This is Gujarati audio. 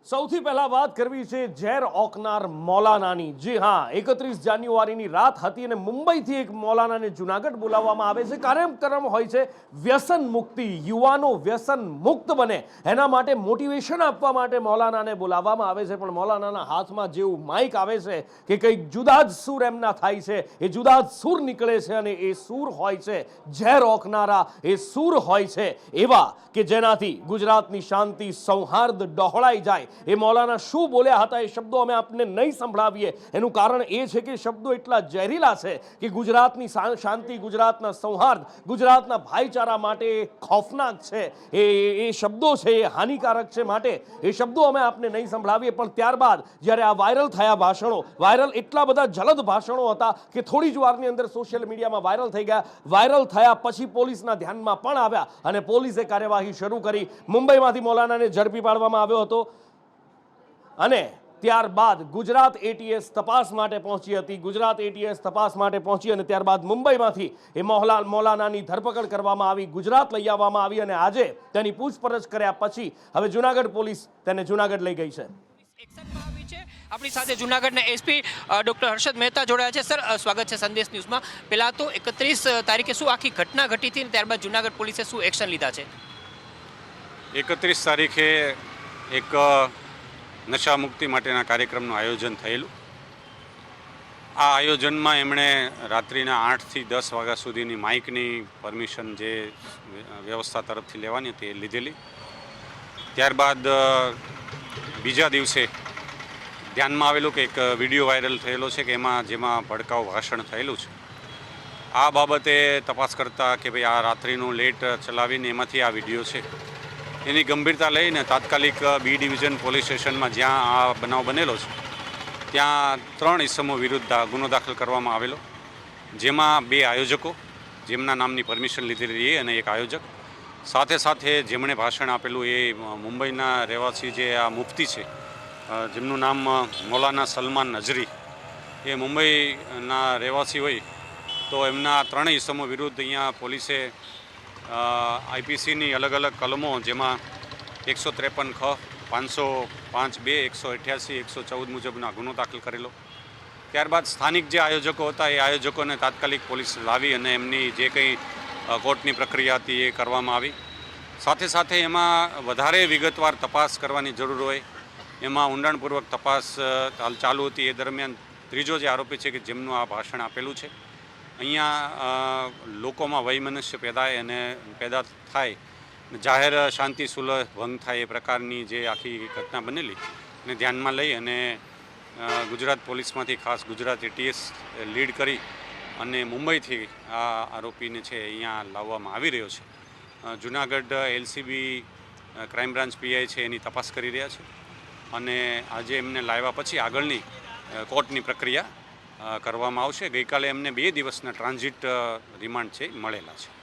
સૌથી પહેલા વાત કરવી છે ઝેર ઓકનાર મૌલાનાની। જી હા, 31 જાન્યુઆરીની રાત હતી અને મુંબઈથી એક મૌલાનાને જુનાગઢ બોલાવવામાં આવે છે। કાર્યક્રમ હોય છે વ્યસન મુક્તિ, યુવાનો વ્યસન મુક્ત બને એના માટે મોટિવેશન આપવા માટે મૌલાનાને બોલાવવામાં આવે છે। પણ મૌલાનાના હાથમાં જેવું માઇક આવે છે કે કંઈક જુદા જ સૂર એમના થાય છે, એ જુદા જ સૂર નીકળે છે અને એ સૂર હોય છે ઝેર ઓકનારા, એ સૂર હોય છે એવા કે જેનાથી ગુજરાતની શાંતિ સૌહાર્દ ડહોળાઈ જાય। એ મૌલાના શું બોલ્યા હતા એ શબ્દો અમે આપને નહીં સંભળાવીએ, એનું કારણ એ છે કે શબ્દો એટલા ઝેરીલા છે કે ગુજરાતની શાંતિ, ગુજરાતના સૌહાર્દ, ગુજરાતના ભાઈચારા માટે ખૌફનાક છે। એ શબ્દો છે, એ હાનિકારક છે, માટે એ શબ્દો અમે આપને નહીં સંભળાવીએ। પણ ત્યારબાદ જ્યારે આ વાયરલ થયા ભાષણો, વાયરલ એટલા બધા જલદ ભાષણો હતા કે થોડી જ વારની અંદર સોશિયલ મીડિયામાં વાયરલ થઈ ગયા। વાયરલ થયા પછી પોલીસના ધ્યાનમાં પણ આવ્યા અને પોલીસે કાર્યવાહી શરૂ કરી। મુંબઈમાંથી મૌલાનાને ઝડપી પાડવામાં આવ્યો હતો અને ત્યારબાદ ગુજરાત એટીએસ તપાસ માટે પહોંચી હતી। ગુજરાત એટીએસ તપાસ માટે પહોંચી અને ત્યારબાદ મુંબઈમાંથી એ મૌલાનાની ધરપકડ કરવામાં આવી, ગુજરાત લઈ આવવામાં આવી અને આજે તેની પૂછપરછ કર્યા પછી હવે જુનાગઢ પોલીસ તેને જુનાગઢ લઈ ગઈ છે। આપણી સાથે જુનાગઢના એસપી ડોક્ટર હર્ષદ મહેતા જોડાયા છે। સર, સ્વાગત છે સંદેશ ન્યૂઝમાં। પહેલાં તો 31 તારીખે શું આખી ઘટના ઘટી હતી અને ત્યારબાદ જુનાગઢ પોલીસે શું એક્શન લીધા છે? 31 તારીખે એક નશા મુક્તિ માટેના કાર્યક્રમનું આયોજન થયેલું। આ આયોજનમાં એમણે રાત્રિના 8 થી 10 વાગ્યા સુધીની માઇકની પરમિશન જે વ્યવસ્થા તરફથી લેવાની હતી એ લીધેલી। ત્યારબાદ બીજા દિવસે ધ્યાનમાં આવેલું કે એક વિડીયો વાયરલ થયેલો છે કે જેમાં ભડકાઉ ભાષણ થયેલું છે। આ બાબતે તપાસ કરતાં કે ભાઈ આ રાત્રિનું લેટ ચલાવીને એમાંથી આ વિડીયો છે, એની ગંભીરતા લઈને તાત્કાલિક બી ડિવિઝન પોલીસ સ્ટેશનમાં જ્યાં આ બનાવ બનેલો છે ત્યાં 3 ઇસમો વિરુદ્ધ ગુનો દાખલ કરવામાં આવેલો, જેમાં 2 આયોજકો જેમના નામની પરમિશન લીધેલી અને એક આયોજક, સાથે સાથે જેમણે ભાષણ આપેલું એ મુંબઈના રહેવાસી જે આ મુફ્તી છે જેમનું નામ મૌલાના સલમાન નઝરી, એ મુંબઈના રહેવાસી હોય તો એમના 3 ઇસમો વિરુદ્ધ અહીંયા પોલીસે આઈપીસીની અલગ અલગ કલમો જેમાં 153 ખ, 505 2, 188, 114 મુજબના ગુનો દાખલ કરેલો। ત્યારબાદ સ્થાનિક જે આયોજકો હતા એ આયોજકોને તાત્કાલિક પોલીસ લાવી અને એમની જે કંઈ કોર્ટની પ્રક્રિયા હતી એ કરવામાં આવી। સાથે સાથે એમાં વધારે વિગતવાર તપાસ કરવાની જરૂર હોય, એમાં ઊંડાણપૂર્વક તપાસ હાલ ચાલુ હતી। એ દરમિયાન ત્રીજો જે આરોપી છે કે જેમનું આ ભાષણ આપેલું છે, અહીંયા લોકોમાં વૈમનસ્ય પેદા થાય, જાહેર શાંતિ સુલહ ભંગ થાય એ પ્રકારની જે આખી ઘટના બનેલી એને ધ્યાનમાં લઈ અને ગુજરાત પોલીસમાંથી ખાસ ગુજરાત એટીએસ લીડ કરી અને મુંબઈથી આ આરોપીને છે અહીંયા લાવવામાં આવી રહ્યો છે। Junagadh LCB crime branch PI છે એની તપાસ કરી રહ્યા છે અને આજે એમને લાવ્યા પછી આગળની કોર્ટની પ્રક્રિયા કરવામાં આવશે। ગઈકાલે એમને 2 દિવસના ટ્રાન્ઝિટ રિમાન્ડ છે મળેલા છે।